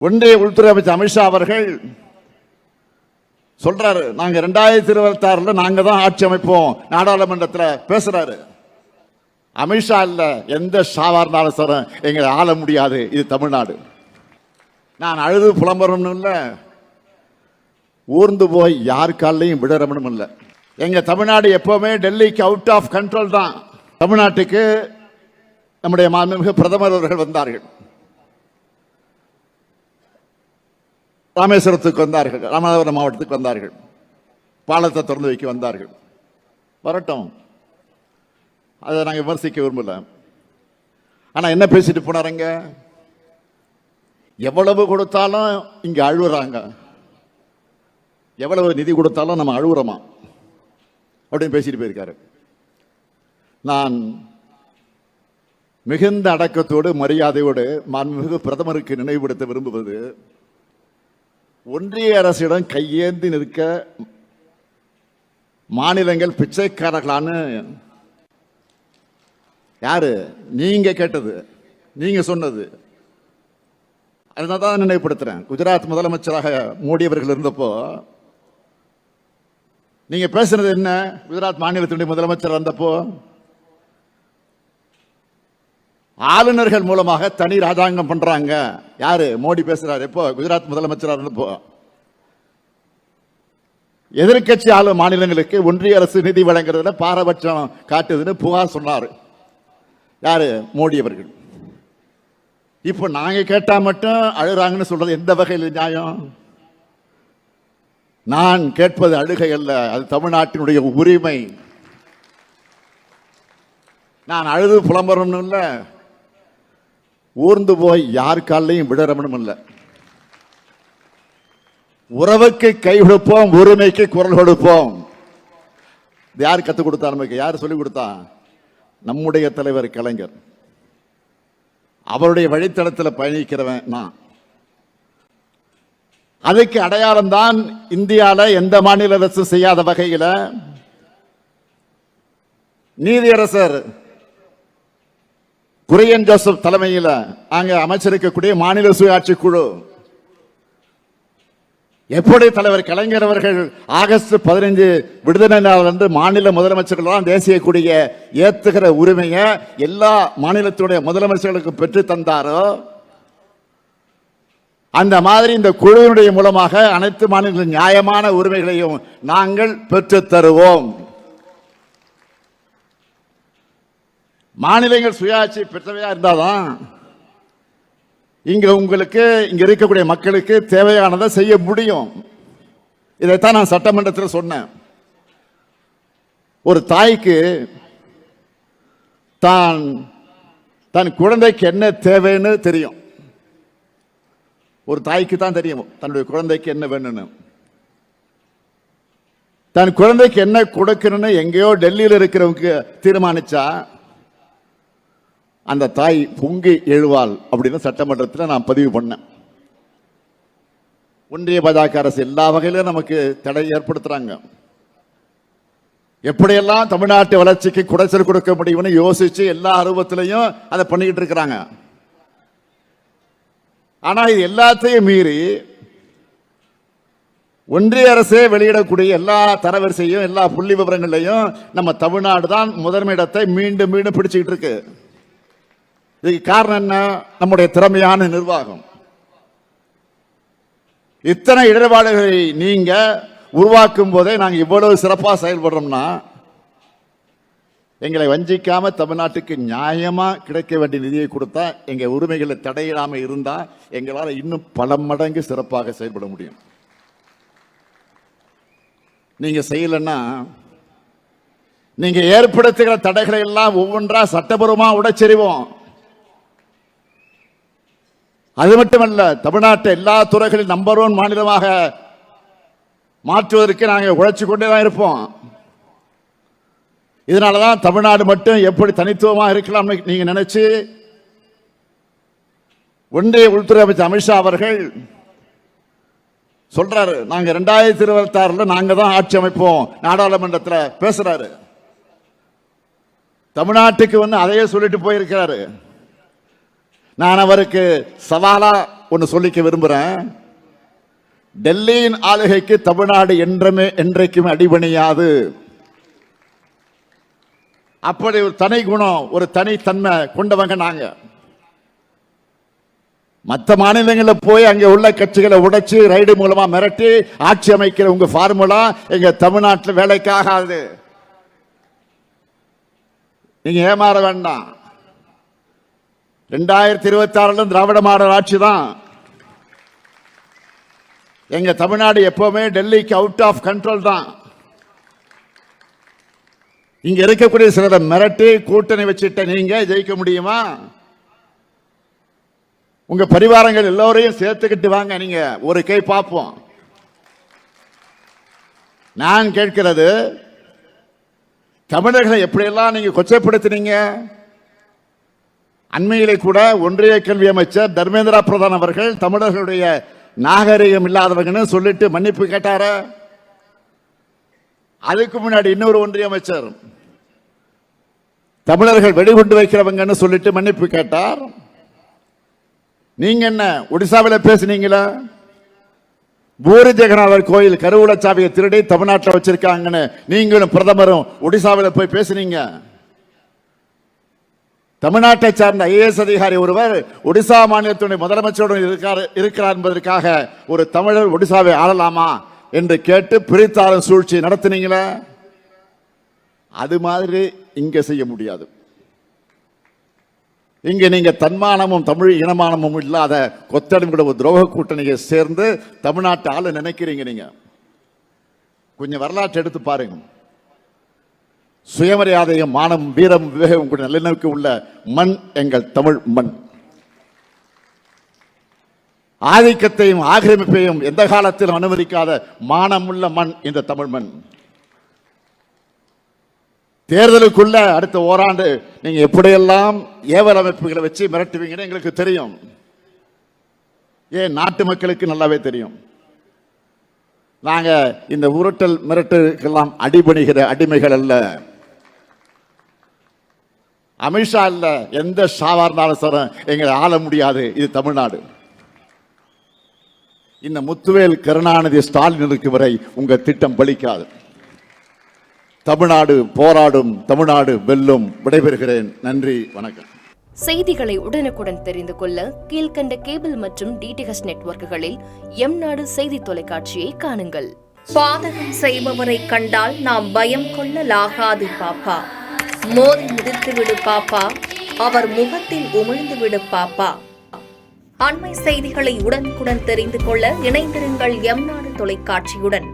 ஒன்றிய உள்துறை அமைச்சர் அமித்ஷா அவர்கள் சொல்றாரு, நாங்க 2026 நாங்க தான் ஆட்சி அமைப்போம் நாடாளுமன்றத்தில் பேசுறாரு. அமித்ஷா இல்ல, எந்த ஷாவா இருந்தாலும் சார் எங்களை ஆள முடியாது, இது தமிழ்நாடு. நான் அழுது புலம்புறணும் இல்ல, ஊர்ந்து போய் யார் காலையும் விடறணும் இல்ல. எங்க தமிழ்நாடு எப்பவுமே டெல்லிக்கு அவுட் ஆஃப் கண்ட்ரோல் தான். தமிழ்நாட்டுக்கு நம்முடைய மாண்புமிகு பிரதமர் அவர்கள் வந்தார்கள், ராமேஸ்வரத்துக்கு வந்தார்கள், ராமநாதபுரம் மாவட்டத்துக்கு வந்தார்கள், பாலத்தை திறந்து வைக்க வந்தார்கள். வரட்டும், அதை நாங்கள் விமர்சிக்க விரும்பல. ஆனா என்ன பேசிட்டு போனாருங்க, எவ்வளவு கொடுத்தாலும் இங்க அழுகுறாங்க, எவ்வளவு நிதி கொடுத்தாலும் நம்ம அழுகுறோமா அப்படின்னு பேசிட்டு போயிருக்காரு. நான் மிகுந்த அடக்கத்தோடு மரியாதையோடு மாண்புமிகு பிரதமருக்கு நினைவுபடுத்த விரும்புவது, ஒன்றிய அரசிடம் கையேந்தி நிற்க மாநிலங்கள் பிச்சைக்காரர்களான்னு யாரு நீங்க கேட்டது, நீங்க சொன்னது, அதனால்தான் நினைவுபடுத்துறேன். குஜராத் முதலமைச்சராக மோடி அவர்கள் இருந்தப்போ நீங்க பேசுனது என்ன? குஜராத் மாநிலத்தினுடைய முதலமைச்சர் வந்தப்போ ஆளுநர்கள் மூலமாக தனி ராஜாங்கம் பண்றாங்க. யாரு? மோடி பேசுறாரு. எப்போ? குஜராத் முதலமைச்சராக இருந்தப்போ எதிர்கட்சி ஆளும் மாநிலங்களுக்கு ஒன்றிய அரசு நிதி வழங்குறதுல பாரபட்சம் காட்டுதுன்னு புகார் சொன்னார். யாரு? மோடி அவர்கள். இப்ப நாங்க கேட்டா மட்டும் அழுறாங்கன்னு சொல்றது எந்த வகையில் நியாயம்? நான் கேட்பது அழுகை அல்ல, அது தமிழ்நாட்டினுடைய உரிமை. நான் அழுது புலம்புறணும் இல்ல, ஊர்ந்து போய் யார் காலையும் விடறணும் இல்ல. உறவுக்கு கை கொடுப்போம், உரிமைக்கு குரல் கொடுப்போம். யார் கத்துக் கொடுத்தா நமக்கு? யார் சொல்லிக் கொடுத்தா? நம்முடைய தலைவர் கலைஞர். அவருடைய வழித்தடத்தில் பயணிக்கிறவன் நான். அதுக்கு அடையாளம் தான் இந்தியாவில் எந்த மாநில அரசு செய்யாத வகையில் நீதியரசர் குரியன் ஜோசப் தலைமையில் அங்க அமைச்சிருக்கக்கூடிய மாநில சுயாட்சி குழு, எப்படி தலைவர் கலைஞர் அவர்கள் ஆகஸ்ட் 15 விடுதலை நாள் அன்று மாநில முதலமைச்சர்கள் தேசிய கொடியை ஏத்துகிற உரிமையை எல்லா மாநிலத்துடைய முதலமைச்சர்களுக்கு பெற்று தந்தாரோ, அந்த மாதிரி இந்த குழுவினுடைய மூலமாக அனைத்து மாநிலங்களின் நியாயமான உரிமைகளையும் நாங்கள் பெற்று தருவோம். மாநிலங்கள் சுயாட்சி பெற்றவையா இருந்தாதான் இங்க உங்களுக்கு, இங்க இருக்கக்கூடிய மக்களுக்கு தேவையானதை செய்ய முடியும். இதைத்தான் நான் சட்டமன்றத்தில் சொன்னேன். ஒரு தாய்க்கு தன் குழந்தைக்கு என்ன தேவைன்னு தெரியும். ஒரு தாய்க்கு தான் தெரியும் தன்னுடைய குழந்தைக்கு என்ன வேணும்னு. தன் குழந்தைக்கு என்ன கொடுக்கணும்னு எங்கேயோ டெல்லியில் இருக்கிறவங்க தீர்மானிச்சா அந்த தாய் பொங்கி எழுவாள் அப்படின்னு சட்டமன்றத்தில் நான் பதிவு பண்ணேன். ஒன்றிய பாஜக அரசு எல்லா வகையிலும் நமக்கு தடை ஏற்படுத்துறாங்க. எப்படியெல்லாம் தமிழ்நாட்டு வளர்ச்சிக்கு குடைச்சல் கொடுக்க முடியும்னு யோசிச்சு எல்லா அருவத்திலையும் அதை பண்ணிக்கிட்டு இருக்கிறாங்க. ஆனா இது எல்லாத்தையும் மீறி ஒன்றிய அரசே வெளியிடக்கூடிய எல்லா தரவரிசையும் எல்லா புள்ளி விவரங்களையும் நம்ம தமிழ்நாடு தான் முதன்மை இடத்தை மீண்டும் மீண்டும் பிடிச்சுக்கிட்டு இருக்கு. இதுக்கு காரணம் என்ன? நம்முடைய திறமையான நிர்வாகம். இத்தனை இடர்பாடுகளை நீங்க உருவாக்கும் போதே நாங்க இவ்வளவு சிறப்பாக செயல்படுறோம்னா, எங்களை வஞ்சிக்காம தமிழ்நாட்டுக்கு நியாயமா கிடைக்க வேண்டிய நிதியை கொடுத்தா, எங்க உரிமைகளை தடையிடாம இருந்தா எங்களால் இன்னும் பல மடங்கு சிறப்பாக செயல்பட முடியும். நீங்க செய்யலன்னா, நீங்க ஏற்படுத்துகிற தடைகளை எல்லாம் ஒவ்வொன்றா சட்டபூர்வமா உடைச்செறிவோம். அது மட்டுமல்ல, தமிழ்நாட்டை எல்லா துறைகளில் நம்பர் 1 மாநிலமாக மாற்றுவதற்கு நாங்கள் உழைச்சு கொண்டேதான் இருப்போம். இதனாலதான் தமிழ்நாடு மட்டும் எப்படி தனித்துவமா இருக்கலாம் நீங்க நினைச்சு ஒன்றிய உள்துறை அமைச்சர் அமித்ஷா அவர்கள் சொல்றாரு, நாங்க 2026 நாங்க தான் ஆட்சி அமைப்போம் நாடாளுமன்றத்தில் பேசுறாரு. தமிழ்நாட்டுக்கு அதையே சொல்லிட்டு போயிருக்கிறாரு. நான் அவருக்கு சவாலா ஒன்னு சொல்லிக்க விரும்புறேன். டெல்லியின் ஆளுகைக்கு தமிழ்நாடு என்றைக்கும் அடிபணியாது. அப்படி ஒரு தனி குணம், ஒரு தனித்தன்மை கொண்டவங்க நாங்க. மற்ற மாநிலங்களில் போய் அங்க உள்ள கட்சிகளை உடைச்சு ரைடு மூலமா மிரட்டி ஆட்சி அமைக்கிற உங்க ஃபார்முலா எங்க தமிழ்நாட்டில் வேலைக்காகாது. நீங்க ஏமாற வேண்டாம். 2026 திராவிட மாடல் ஆட்சி தான். எங்க தமிழ்நாடு எப்பவுமே டெல்லிக்கு அவுட் ஆஃப் கண்ட்ரோல் தான். இங்க இருக்கக்கூடிய சிலரை மிரட்டி கூட்டணி வச்சுட்ட நீங்க ஜெயிக்க முடியுமா? உங்க பரிவாரங்கள் எல்லோரையும் சேர்த்துக்கிட்டு வாங்க, நீங்க ஒரு கை பார்ப்போம். நான் கேட்கிறது, தமிழர்களை எப்படியெல்லாம் நீங்க கொச்சைப்படுத்தினீங்க. அண்மையிலே கூட ஒன்றிய கல்வி அமைச்சர் தர்மேந்திர பிரதான் அவர்கள் தமிழர்களுடைய நாகரிகம் இல்லாதவங்கன்னு சொல்லிட்டு மன்னிப்பு கேட்டார. அதுக்கு முன்னாடி இன்னொரு ஒன்றிய அமைச்சர் தமிழர்கள் வெடிகுண்டு வைக்கிறவங்கன்னு சொல்லிட்டு மன்னிப்பு கேட்டார். நீங்க என்ன ஒடிசாவில் பேசுனீங்களா? பூரி ஜெகநாதர் கோயில் கருவூல சாவியை திருடி தமிழ்நாட்டில் வச்சிருக்காங்கன்னு நீங்களும் பிரதமரும் ஒடிசாவில் போய் பேசுனீங்க. தமிழ்நாட்டை சார்ந்த ஐஏஎஸ் அதிகாரி ஒருவர் ஒடிசா மாநிலத்துடைய முதலமைச்சருடன் இருக்கிறார் என்பதற்காக ஒரு தமிழர் ஒடிசாவை ஆளலாமா என்று கேட்டு பிரித்தாளும் சூழ்ச்சி நடத்தினீங்களா? அது மாதிரி இங்க செய்ய முடியாது. இங்க நீங்க தன்மானமும் தமிழ் இனமானமும் இல்லாத கொத்தடிமையோட ஒரு துரோக கூட்டணியை சேர்ந்து தமிழ்நாட்டு ஆளு நினைக்கிறீங்க. நீங்க கொஞ்சம் வரலாற்று எடுத்து பாருங்க. சுயமரியாதையும் மானம் வீரம் விவேகம் கூட நல்லிணக்கு உள்ள மண் எங்கள் தமிழ் மண். ஆதிக்கத்தையும் ஆக்கிரமிப்பையும் எந்த காலத்திலும் அனுமதிக்காத மானமுள்ள மண் இந்த தமிழ் மண். தேர்தலுக்குள்ள அடுத்த ஓராண்டு நீங்க எப்படியெல்லாம் ஏவல் அமைப்புகளை வச்சு மிரட்டுவீங்கன்னு எங்களுக்கு தெரியும். ஏன் நாட்டு மக்களுக்கு நல்லாவே தெரியும். நாங்க இந்த உருட்டல் மிரட்டுக்கெல்லாம் அடிபணிகிற அடிமைகள் அல்ல. அமித்ஷா இல்ல, எந்த ஷாவா இருந்தாலும் சார் எங்களை ஆள முடியாது. இது தமிழ்நாடு. இந்த முத்துவேல் கருணாநிதி ஸ்டாலின் இருக்கு வரை உங்க திட்டம் பலிக்காது. தமிழ்நாடு போராடும், தமிழ்நாடு வெல்லும். விடைபெறுகிறேன். நன்றி, வணக்கம். செய்திகளை உடனுக்குடன் தெரிந்து கொள்ள கீழ்கண்ட கேபிள் மற்றும் டிடிஎச் நெட்வொர்க்குகளில் எம்நாடு செய்தி தொலைக்காட்சியை காணுங்கள். பாதகம் செய்பவரை கண்டால் நாம் பயம் கொள்ளலாகாது பாப்பா. மோதி மிதித்து விடு பாப்பா, அவர் முகத்தில் உமிழ்ந்து விடு பாப்பா. அண்மை செய்திகளை உடனுக்குடன் தெரிந்து கொள்ள இணைந்திருங்கள் எம்நாடு தொலைக்காட்சியுடன்.